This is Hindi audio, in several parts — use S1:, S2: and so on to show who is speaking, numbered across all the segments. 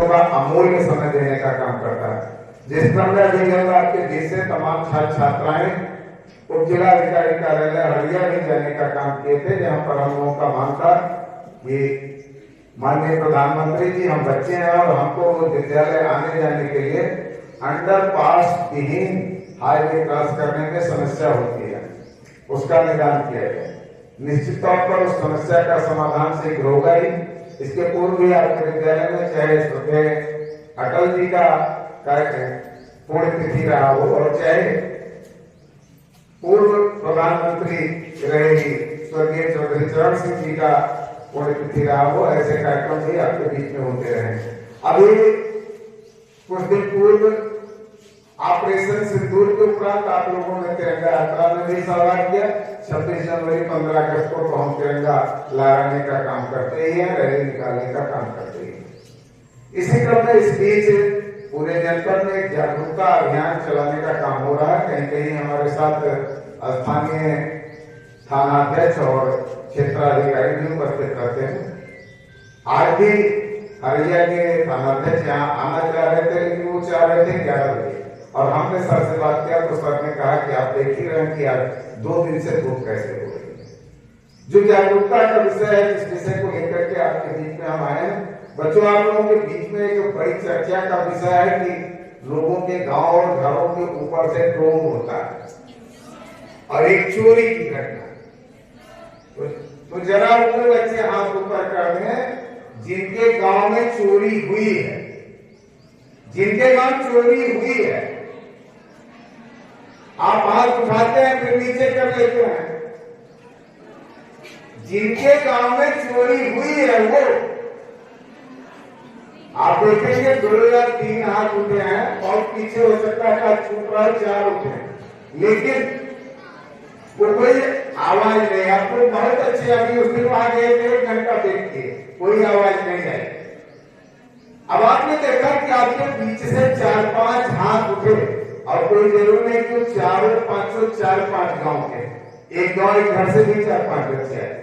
S1: बच्चों का अमूल्य समय देने का काम करता है। जिस क्रम में अभियान के बीच से तमाम छात्र छात्राएं उप जिलाधिकारी कार्यालय हरिया भी जाने का काम किए थे, जहां पर हम लोगों का मान था कि माननीय प्रधानमंत्री जी, हम बच्चे हैं और हमको विद्यालय आने जाने के लिए अंडर पास विहीन हाईवे क्रॉस करने में समस्या होती है, उसका निदान किया गया। निश्चित तौर पर उस समस्या का समाधान शीघ्र होगा ही। इसके पूर्व भी आपके विद्यालय में चाहे श्रद्धेय अटल जी का पुण्यतिथि रहा हो और चाहे पूर्व प्रधानमंत्री रहे स्वर्गीय चौधरी चरण सिंह जी का पुण्यतिथि रहा हो, ऐसे कार्यक्रम भी आपके बीच में होते रहे। अभी कुछ दिन पूर्व ऑपरेशन सिंदूर के उपरांत आप लोगों ने तिरंगा यात्रा में भी सहभाग किया। 26 जनवरी 15 अगस्त को तो हम तिरंगा लहराने का काम करते ही हैं, रैली निकालने का काम करते ही हैं। इसी क्रम में इस बीच पूरे जनपद में एक जागरूकता अभियान चलाने का काम हो रहा है। कहीं कहीं हमारे साथ स्थानीय थानाध्यक्ष और क्षेत्राधिकारी भी उपस्थित रहते हैं। आज भी हरिया के थानाध्यक्ष यहाँ आना चाह रहे थे, लेकिन वो चाह रहे थे 11 बजे, और हमने सर से बात किया तो सर ने कहा कि आप देख ही रहे हैं कि आज 2 दिन से धूप कैसे हो रही है। जो जागरूकता का विषय है, इस विषय को लेकर के आपके बीच में हम आए हैं। बच्चों, आप लोगों के बीच में एक बड़ी चर्चा का विषय है कि लोगों के गांव और घरों के ऊपर से ड्रोन होता है और एक चोरी की घटना। तो जरा वो बच्चे हाथ ऊपर कर दें जिनके गांव में चोरी हुई है, जिनके गांव चोरी हुई है। आप हाथ उठाते हैं फिर नीचे कर लेते हैं। जिनके गांव में चोरी हुई है वो, आप देखेंगे 2 या 3 हाथ उठे हैं और पीछे हो सकता है छूट रहा 4 उठे हैं, लेकिन वो कोई आवाज नहीं। आपको बहुत अच्छे, अभी उस दिन वहां गए थे 1 घंटा देखिए, कोई आवाज नहीं आई। अब आपने देखा कि आपके पीछे से 4-5 हाथ उठे और कोई जरूर नहीं कि 4-5 गांव के, एक गांव एक घर से भी 4-5 बच्चे आए।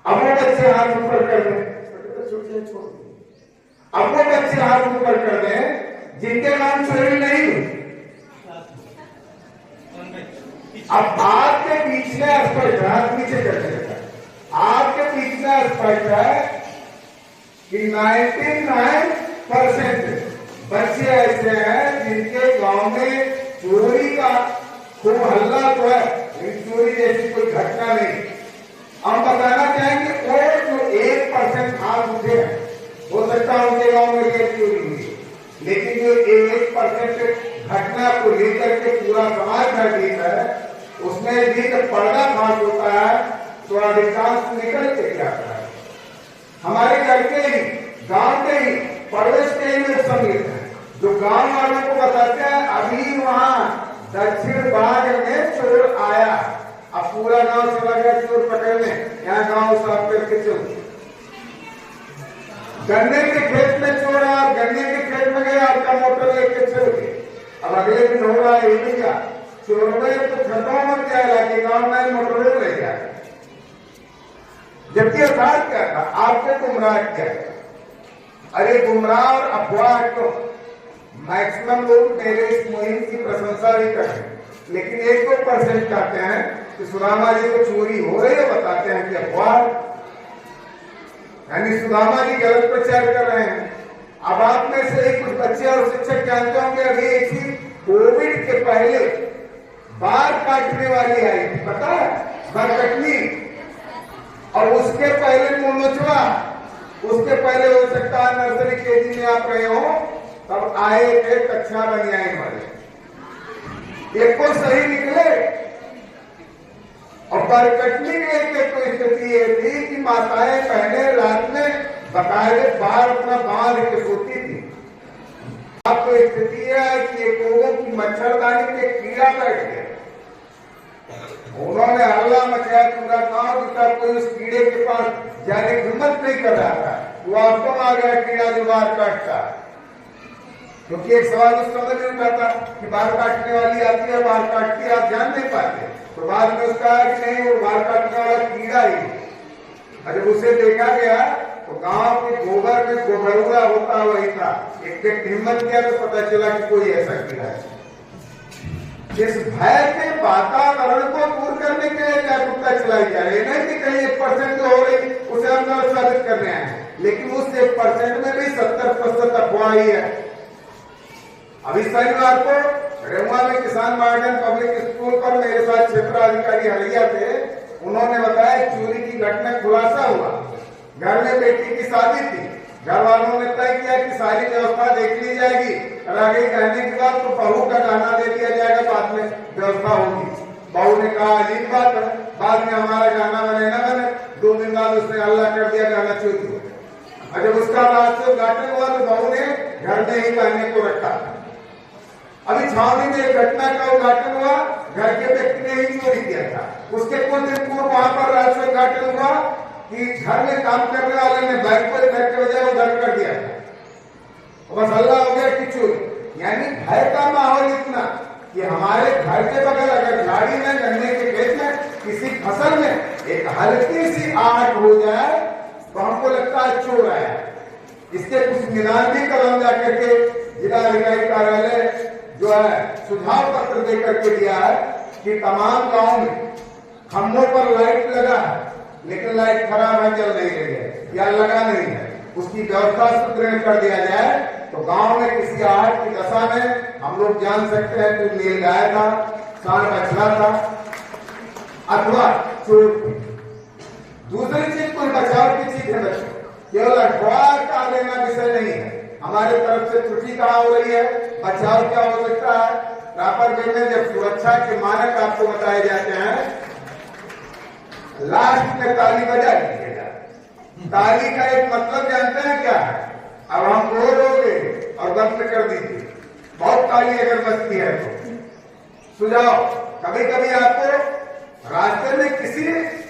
S1: अब वो बच्चे हाथ ऊपर कर दें, अब वो बच्चे हाथ ऊपर कर दें जिनके नाम चोरी नहीं हुई। अब आपके बीच में स्पष्ट है, हाथ नीचे कर देता है, आपके बीच में स्पष्ट है कि 99% बच्चे ऐसे हैं जिनके गांव में चोरी का खूब हल्ला तो है, लेकिन चोरी जैसी कोई घटना नहीं। हम बताना चाहेंगे वो जो 1% हाथ उठे हैं, हो सकता है उनके गांव में ये चोरी हुई, लेकिन जो 1% घटना को लेकर के पूरा समाज भयभीत है, उसमें भी जब पर्दा फाश होता है तो अधिकांश निकल के जाता है। हमारे घर के ही, गांव के ही, पड़ोस के ही लोग सम्मिलित हैं, जो गांव वालों को बताते हैं अभी वहां दक्षिण बाग में चोर आया। अब पूरा गांव चला गया चोर पकड़ने, यहाँ गांव साफ करके चल। गन्ने के खेत में चोर आया, गन्ने के खेत में गया, आपका मोटर लेके चल गए। अब अगले दिन हो रहा है ये भी क्या चोर तो खतरा मत जाएगा कि गांव में मोटर ले गया, जबकि अर्थात क्या था, आपको गुमराह किया गया। अरे गुमराह और अफवाह तो मैक्सिमम लोग मेरे इस मुहिम की प्रशंसा भी करते हैं, लेकिन 1-2% कहते हैं कि सुदामा जी को चोरी हो रही है, बताते हैं कि अफवाह, यानी सुदामा जी गलत प्रचार कर रहे हैं। अब आप में से कुछ बच्चे और शिक्षक जानते होंगे, अभी एक ही कोविड के पहले बाल काटने वाली आई थी, पता है, बाल कटनी, और उसके पहले मुनोचवा, उसके पहले हो सकता है नर्सरी केजी में आप रहे हो, तब आए थे कक्षा बनियाई वाले, एक को सही निकले। और बरकटनी के तो स्थिति ये थी कि माताएं बहनें रात में बकायदे बाहर अपना बांध के सोती थी। अब तो स्थिति है कि लोगों की मच्छरदानी में कीड़ा बैठ गया, उन्होंने हल्ला मचाया पूरा गांव, जिसका कोई उस कीड़े के पास जाने की हिम्मत नहीं कर रहा था, वो आपको आ गया कीड़ा जो बाल काटता। क्योंकि एक सवाल उस समय में उठा था कि बाल काटने वाली आती है, बाल काटती है, आप जान नहीं पाते, तो बाद में उसका कि नहीं वो बाल काटने वाला कीड़ा ही। जब उसे देखा गया तो गांव के गोबर में गोबरुआ होता वही था। एक व्यक्ति हिम्मत किया तो पता चला कि कोई ऐसा कीड़ा है। इस भय के वातावरण को दूर करने के लिए जागरूकता चलाई जा रही है। नहीं कि कहीं 1% जो हो रही उसे हम गलत साबित करने आए हैं, लेकिन उस 1% में भी 70% अफवाह ही है। अभी शनिवार को रेमुआ में किसान गार्डन पब्लिक स्कूल पर मेरे साथ क्षेत्राधिकारी हरिया थे। उन्होंने बताया चोरी की घटना खुलासा हुआ। घर में बेटी की शादी थी, घर वालों ने तय किया कि सारी व्यवस्था देख ली जाएगी और आगे रहने के बाद तो बहू का गहना दे दिया जाएगा, बाद में व्यवस्था होगी। बहू ने कहा अजीब बात है, बाद में हमारा गहना बने न बने। 2 दिन बाद उसने हल्ला कर दिया गहना चोरी हो गया। और जब उसका रात से उद्घाटन हुआ तो बहू ने घर में ही गहने को रखा। अभी छावनी में एक घटना का उद्घाटन हुआ, घर के व्यक्ति ने ही चोरी किया था। उसके कुछ दिन पूर्व वहां पर रात से उद्घाटन हुआ कि घर में काम करने वाले ने बाइक पर घर के बजाय उधर कर दिया था। बस हल्ला हो गया कि चोरी। यानी भय का माहौल इतना कि हमारे घर के बगल अगर झाड़ी में, गन्ने के खेत में, किसी फसल में एक हल्की सी आहट हो जाए तो हमको लगता है चोर आया। इसके कुछ निदान भी कदम जाकर के जिलाधिकारी कार्यालय जो है सुझाव पत्र देकर के दिया है कि तमाम गांव में खंभों पर लाइट लगा है, लेकिन लाइट खराब है, जल नहीं रही है या लगा नहीं है, उसकी व्यवस्था सुदृढ़ कर दिया जाए तो गांव में किसी आहट की दशा में हम लोग जान सकते हैं कि नील गाय था, सांड बछड़ा था अथवा चोर थी। दूसरी चीज कोई बचाव की चीज है बच्चों, केवल अखबार का लेना विषय नहीं है। हमारे तरफ से त्रुटि कहाँ हो रही है, बचाव क्या हो सकता है। रापर में जब सुरक्षा के मानक आपको बताए जाते हैं, लास्ट में ताली बजा दीजिएगा। ताली का एक मतलब जानते हैं क्या है? अब हम बोल होंगे और बंद कर दीजिए। बहुत ताली अगर बजती है तो सुझाव, कभी कभी आपको रास्ते में किसी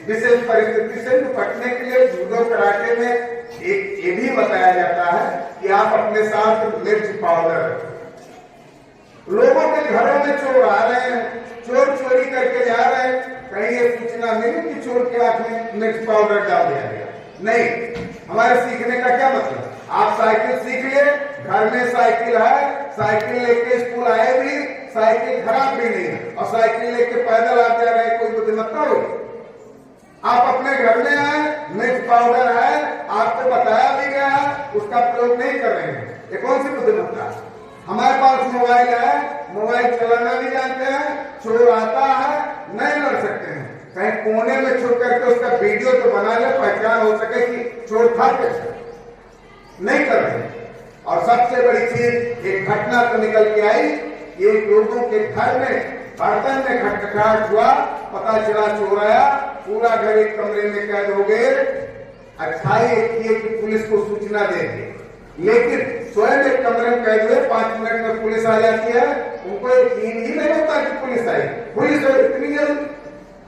S1: विशेष परिस्थिति से निपटने के लिए जूडो कराटे में एक ये भी बताया जाता है कि आप अपने साथ मिर्च पाउडर रखें। लोगों के घरों में चोर आ रहे हैं, चोर चोरी करके जा रहे हैं, कहीं ये सूचना मिली कि चोर के आंख में मिर्च पाउडर डाल दिया गया। नहीं, हमारे सीखने का क्या मतलब? आप साइकिल सीख लिए, घर में साइकिल है, साइकिल लेके स्कूल आए भी, साइकिल खराब भी नहीं है और साइकिल लेके पैदल आते रहे, कोई बुद्धिमत्ता होगी? आप अपने घर में आए, मिर्च पाउडर है, आपको बताया भी गया है, उसका प्रयोग नहीं कर रहे हैं, ये कौन सी बुद्धिमत्ता है? हमारे पास मोबाइल है, मोबाइल चलाना भी जानते हैं, चोर आता है, नहीं लड़ सकते हैं, कहीं कोने में छुप करके उसका वीडियो तो बना ले, पहचान हो सके कि चोर था कैसे, नहीं कर रहे। और सबसे बड़ी चीज, एक घटना तो निकल के आई, ये लोगों के घर में बर्तन में खटखटाहट हुआ, पता चला चोर आया, पूरा घर एक कमरे में कैद हो गए। अच्छाई किए कि पुलिस को सूचना दे दी, लेकिन स्वयं एक कमरे में कैद हुए, 5 मिनट में पुलिस आ जाती है, उनको यकीन ही नहीं होता कि पुलिस आई। पुलिस इतनी जल्द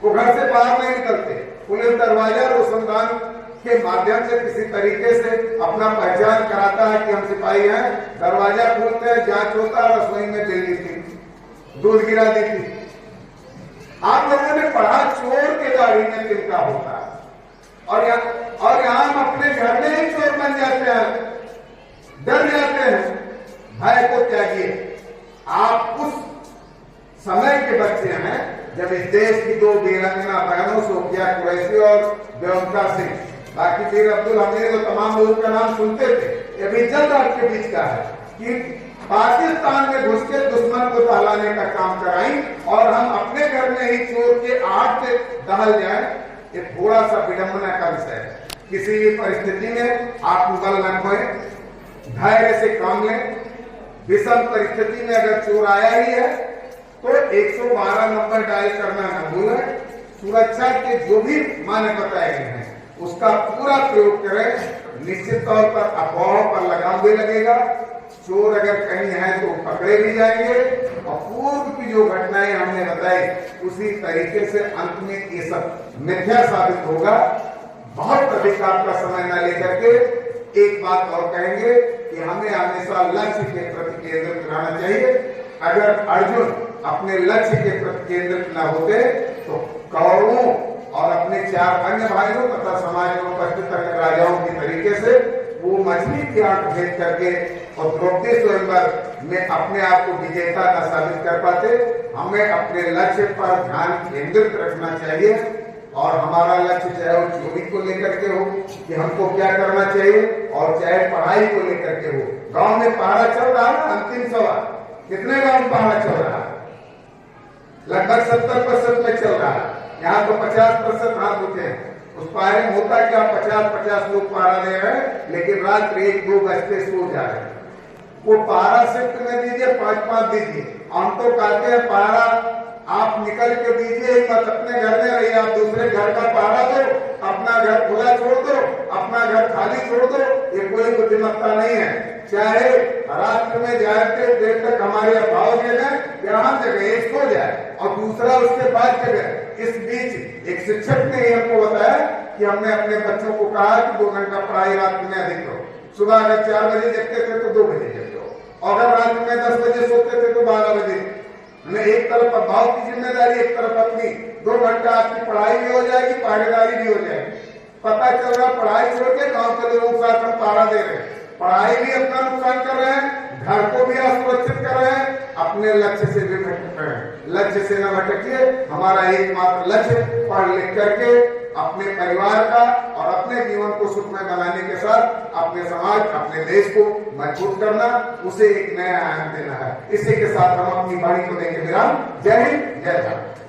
S1: वो घर से बाहर नहीं निकलते, पुलिस दरवाजा रोशनदान के माध्यम से किसी तरीके से अपना पहचान कराता है कि हम सिपाही हैं, दरवाजा खोलते हैं, जांच होता है, रसोई में दिल्ली थी, दूध गिरा दी थी। आप लोगों ने पढ़ा चोर के दाढ़ी में तिनका होता है, और यहाँ हम अपने घर में ही चोर बन जाते हैं, डर जाते हैं। भय को त्यागिए। आप उस समय के बच्चे हैं जब इस देश की 2 वीरांगना बहनों सोफिया कुरैशी और बेवंका सिंह, बाकी फिर अब्दुल हमीद और तमाम लोगों का नाम सुनते थे, ये भी जल्द आपके बीच का है कि पाकिस्तान में घुस के दुश्मन को दहलाने का काम कराई और हम अपने घर में ही चोर के आहट से दहल जाए। ये थोड़ा सा विडंबना का विषय है। किसी भी परिस्थिति में आप बल न खोएं, धैर्य से काम लें। विषम परिस्थिति में अगर चोर आया ही है तो 112 नंबर डायल करना न भूलें। सुरक्षा के जो भी मानक बताए गए हैं उसका पूरा प्रयोग करें। निश्चित तौर पर अफवाहों पर लगाम भी लगेगा। चोर अगर कहीं है तो पकड़े भी जाएंगे और पूर्व की जो घटनाएं हमने बताई उसी तरीके से अंत में ये सब मिथ्या साबित होगा। बहुत अधिक आपका समय न लेकर के एक बात और कहेंगे कि हमें हमेशा लक्ष्य के प्रति केंद्रित रहना चाहिए। अगर अर्जुन अपने लक्ष्य के प्रति केंद्रित न होते तो कौरवों और अपने 4 अन्य भाइयों तथा समाज में उपस्थित अन्य राजाओं के तरीके से वो मछली की आंख भेद करके और द्रौपदी स्वयंवर में अपने आप को विजेता न साबित कर पाते। हमें अपने लक्ष्य पर ध्यान केंद्रित रखना चाहिए और हमारा लक्ष्य चाहे वो चोरी को लेकर के हो कि हमको क्या करना चाहिए, और चाहे पढ़ाई को लेकर के हो। गांव में पहरा चल रहा है, अंतिम सवाल, कितने गांव में पहरा चल रहा है? लगभग 70% में चल रहा है। यहाँ तो 50% हाथ उठे हैं। उस पहरे में होता क्या, 50-50 लोग पहरा दे रहे हैं, लेकिन रात 1-2 बजते सो जा रहे हैं। वो पहरा शिफ्ट में दीजिए, 5-5 दीजिए। हम तो कहते हैं पहरा आप निकल के दीजिए, मत अपने घर में रहिए, आप दूसरे घर का पहरा दो, अपना घर खुला छोड़ दो, अपना घर खाली छोड़ दो। ये कोई बुद्धिमत्ता नहीं है। चाहे राष्ट्र में जाते देर तक हमारे अभाव जगह यहाँ जगह एक सो जाए और दूसरा उसके बाद जगह। इस बीच एक शिक्षक ने हमको बताया कि हमने अपने बच्चों को कहा कि 2 घंटा पढ़ाई रात में अधिक करो। सुबह अगर 4 बजे जगते थे तो 2 बजे जगते, और अगर रात में 10 बजे सोते थे तो 12 बजे। एक तरफ अभाव की जिम्मेदारी, एक तरफ अपनी। 2 घंटा आपकी पढ़ाई भी हो जाएगी, पहरेदारी भी हो जाएगी। पता चल रहा पढ़ाई छोड़ के गांव के लोगों के साथ हम पहरा दे रहे हैं, पढ़ाई भी अपना नुकसान कर रहे हैं, घर को भी असुरक्षित कर रहे हैं, अपने लक्ष्य से भी भटक रहे हैं। लक्ष्य से न भटकिए। हमारा एकमात्र लक्ष्य पढ़ लिख करके अपने परिवार का और अपने जीवन को सुखमय बनाने के साथ अपने समाज, अपने देश को मजबूत करना, उसे एक नया आयाम देना है। इसी के साथ हम अपनी वाणी को देंगे विराम। जय हिंद, जय भारत।